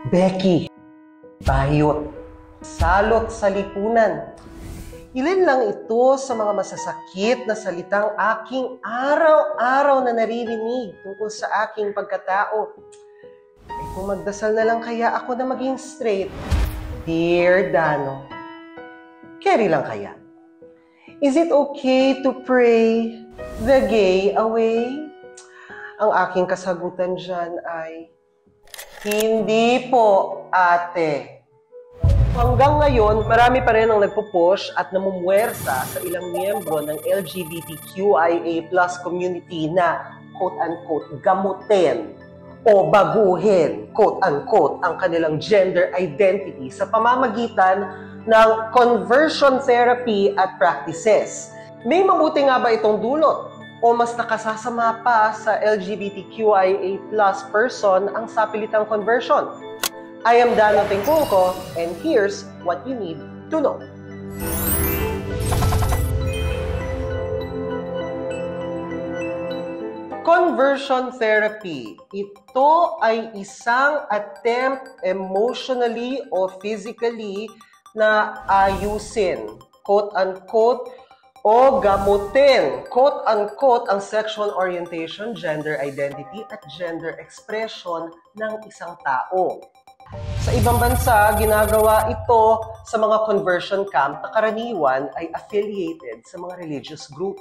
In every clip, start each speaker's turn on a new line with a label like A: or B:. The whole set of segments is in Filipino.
A: Becky, bayot, salot sa lipunan. Ilan lang ito sa mga masasakit na salitang aking araw-araw na naririnig tungkol sa aking pagkatao. Kung magdasal na lang kaya ako na maging straight, Dear Dano, carry lang kaya? Is it okay to pray the gay away? Ang aking kasagutan dyan ay, hindi po, ate. Hanggang ngayon, marami pa rin ang nagpo-push at namumuwersa sa ilang miyembro ng LGBTQIA+ community na quote-unquote gamutin o baguhin quote-unquote ang kanilang gender identity sa pamamagitan ng conversion therapy at practices. May mabuti nga ba itong dulot? O mas nakasasama pa sa LGBTQIA+ person ang sapilitang conversion? I am Dano Tengkungko, and here's what you need to know. Conversion therapy. Ito ay isang attempt emotionally o physically na ayusin, quote-unquote, o gamutin, quote-unquote, ang sexual orientation, gender identity, at gender expression ng isang tao. Sa ibang bansa, ginagawa ito sa mga conversion camp na karaniwan ay affiliated sa mga religious group.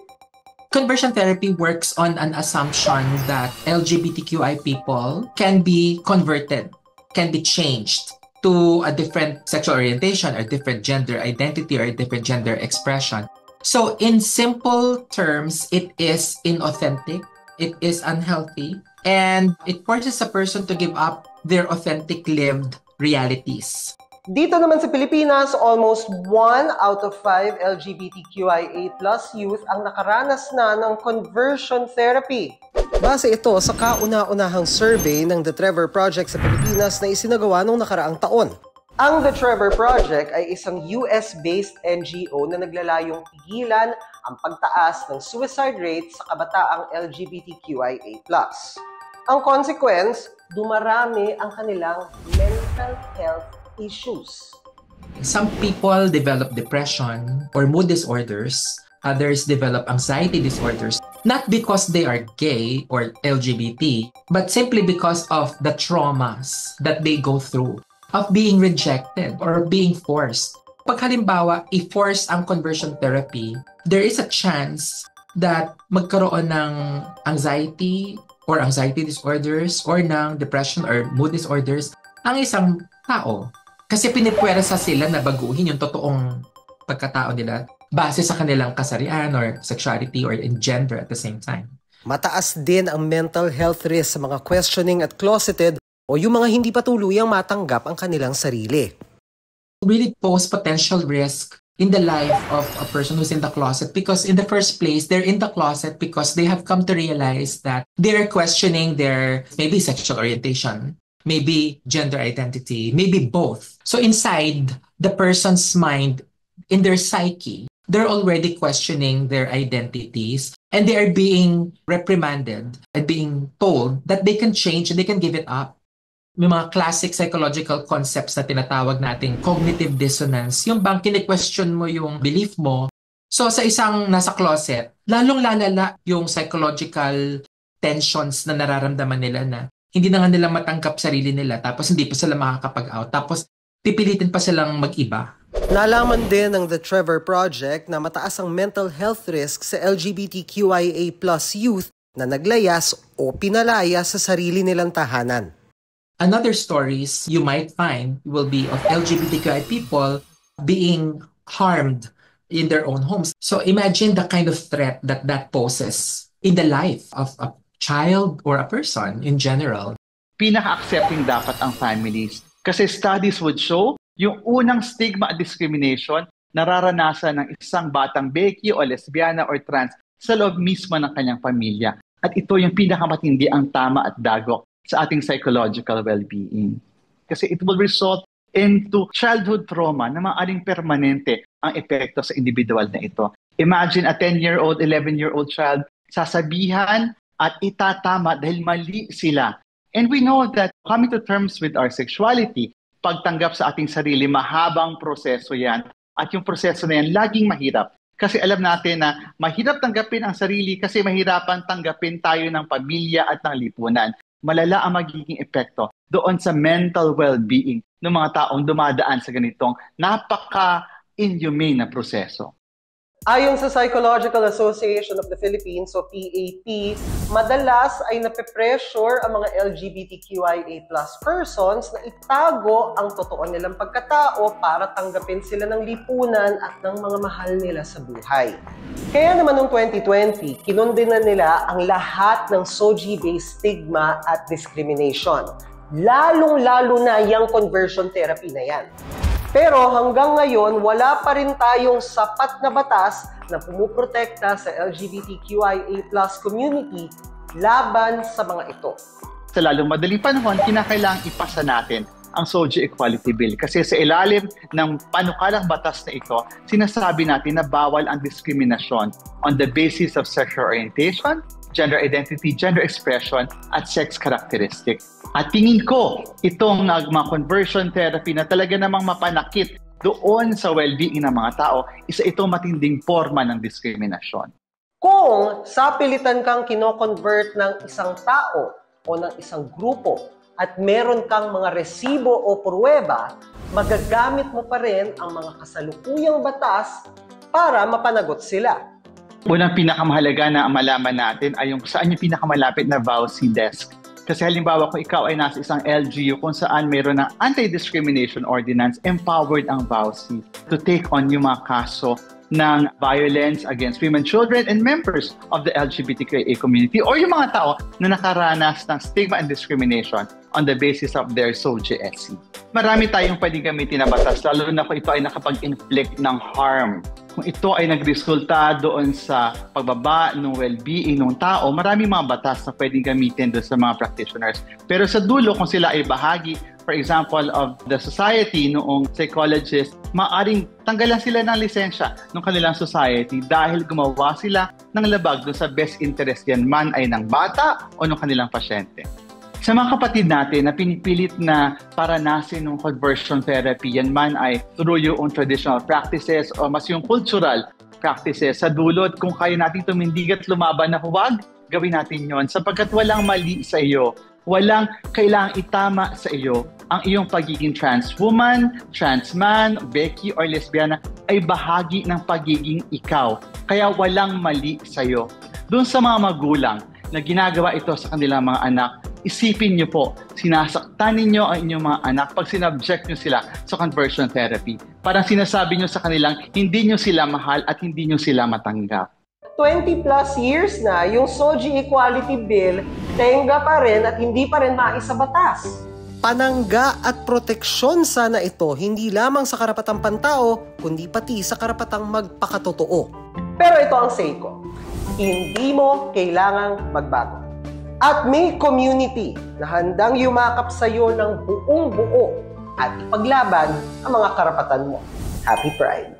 B: Conversion therapy works on an assumption that LGBTQI people can be converted, can be changed to a different sexual orientation or different gender identity or a different gender expression. So in simple terms, it is inauthentic, it is unhealthy, and it forces a person to give up their authentic lived realities.
A: Dito naman sa Pilipinas, almost 1 out of 5 LGBTQIA+ youth ang nakaranas na ng conversion therapy. Base ito sa kauna-unahang survey ng The Trevor Project sa Pilipinas na isinagawa noong nakaraang taon. Ang The Trevor Project ay isang US-based NGO na naglalayong pigilan ang pagtaas ng suicide rate sa kabataang LGBTQIA+. Ang consequence, dumarami ang kanilang mental health issues.
B: Some people develop depression or mood disorders. Others develop anxiety disorders, not because they are gay or LGBT, but simply because of the traumas that they go through of being rejected or being forced. Pag halimbawa, i-force ang conversion therapy, there is a chance that magkaroon ng anxiety or anxiety disorders or ng depression or mood disorders ang isang tao. Kasi pinipwersa sila na baguhin yung totoong pagkatao nila base sa kanilang kasarian or sexuality or in gender at the same time.
A: Mataas din ang mental health risk sa mga questioning at closeted o yung mga hindi pa tuluyang matanggap ang kanilang sarili.
B: Really pose potential risk in the life of a person who's in the closet because in the first place, they're in the closet because they have come to realize that they're questioning their maybe sexual orientation, maybe gender identity, maybe both. So inside the person's mind, in their psyche, they're already questioning their identities and they are being reprimanded and being told that they can change and they can give it up. May mga classic psychological concepts na tinatawag nating cognitive dissonance. Yung bang kine-question mo yung belief mo. So sa isang nasa closet, lalong lalala yung psychological tensions na nararamdaman nila na hindi na nga nila matanggap sarili nila tapos hindi pa sila makakapag-out. Tapos pipilitin pa silang mag-iba.
A: Nalaman din ng The Trevor Project na mataas ang mental health risk sa LGBTQIA+ youth na naglayas o pinalaya sa sarili nilang tahanan.
B: Another stories you might find will be of LGBTQI people being harmed in their own homes. So imagine the kind of threat that that poses in the life of a child or a person in general.
C: Pinaka-accepting dapat ang families. Kasi studies would show yung unang stigma at discrimination nararanasan ng isang batang Becky o lesbiana or trans sa loob mismo ng kanyang pamilya. At ito yung pinakamatindi ang tama at dagok sa ating psychological well-being. Kasi it will result into childhood trauma na maaaring permanente ang epekto sa individual na ito. Imagine a 10-year-old, 11-year-old child sasabihan at itatama dahil mali sila And we know that coming to terms with our sexuality, pagtanggap sa ating sarili, mahabang proseso yan. At yung proseso na yan, laging mahirap. Kasi alam natin na mahirap tanggapin ang sarili kasi mahirapan tanggapin tayo ng pamilya at ng lipunan. Malala ang magiging epekto doon sa mental well-being ng mga taong dumadaan sa ganitong napaka-inhumane na proseso.
A: Ayon sa Psychological Association of the Philippines, o PAP, madalas ay nape-pressure ang mga LGBTQIA+ persons na itago ang totoo nilang pagkatao para tanggapin sila ng lipunan at ng mga mahal nila sa buhay. Kaya naman noong 2020, kinondena nila ang lahat ng SOGI-based stigma at discrimination. Lalong-lalo na yung conversion therapy na yan. Pero hanggang ngayon, wala pa rin tayong sapat na batas na pumuprotekta sa LGBTQIA+ community laban sa mga ito.
C: Sa lalong madaling panahon, kinakailangang ipasa natin ang SOGI Equality Bill. Kasi sa ilalim ng panukalang batas na ito, sinasabi natin na bawal ang diskriminasyon on the basis of sexual orientation, gender identity, gender expression, at sex characteristic. At tingin ko, itong mga conversion therapy na talaga namang mapanakit doon sa well-being ng mga tao, isa itong matinding forma ng diskriminasyon.
A: Kung sapilitan kang kino-convert ng isang tao o ng isang grupo at meron kang mga resibo o pruweba, magagamit mo pa rin ang mga kasalukuyang batas para mapanagot sila.
C: Unang pinakamahalaga na malaman natin ay yung saan yung pinakamalapit na VAUSI desk. Kasi halimbawa kung ikaw ay nasa isang LGU kung saan mayroon ng anti-discrimination ordinance, empowered ang VAUSI to take on yung mga kaso ng violence against women, children, and members of the LGBTQIA community or yung mga tao na nakaranas ng stigma and discrimination on the basis of their SOGI-SC. Marami tayong pwedeng gamitin na batas, lalo na kung ito ay nakapag-inflict ng harm. Kung ito ay nagresulta doon sa pagbaba ng well-being ng tao, maraming mga batas na pwedeng gamitin doon sa mga practitioners. Pero sa dulo, kung sila ay bahagi, for example, of the society noong psychologist, maaaring tanggalan sila ng lisensya ng kanilang society dahil gumawa sila ng labag doon sa best interest yan man ay ng bata o ng kanilang pasyente. Sa mga kapatid natin na pinipilit na paranasin ng conversion therapy, yan man ay through yung traditional practices o mas yung cultural practices, sa dulot kung kaya natin tumindig at lumaban na huwag, gawin natin yon sapagkat walang mali sa iyo, walang kailangang itama sa iyo. Ang iyong pagiging trans woman, trans man, Becky, or lesbiana ay bahagi ng pagiging ikaw. Kaya walang mali sa iyo. Doon sa mga magulang na ginagawa ito sa kanilang mga anak, isipin niyo po, sinasaktan ninyo ang inyong mga anak pag sinubject niyo sila sa conversion therapy. Parang sinasabi niyo sa kanilang, hindi niyo sila mahal at hindi niyo sila matanggap.
A: 20 plus years na yung SOGI Equality Bill, tenga pa rin at hindi pa rin maisa batas. Panangga at proteksyon sana ito hindi lamang sa karapatang pantao, kundi pati sa karapatang magpakatotoo. Pero ito ang say ko, hindi mo kailangang magbago. At may community na handang yumakap sa iyo ng buong buo at ipaglaban ang mga karapatan mo. Happy Pride!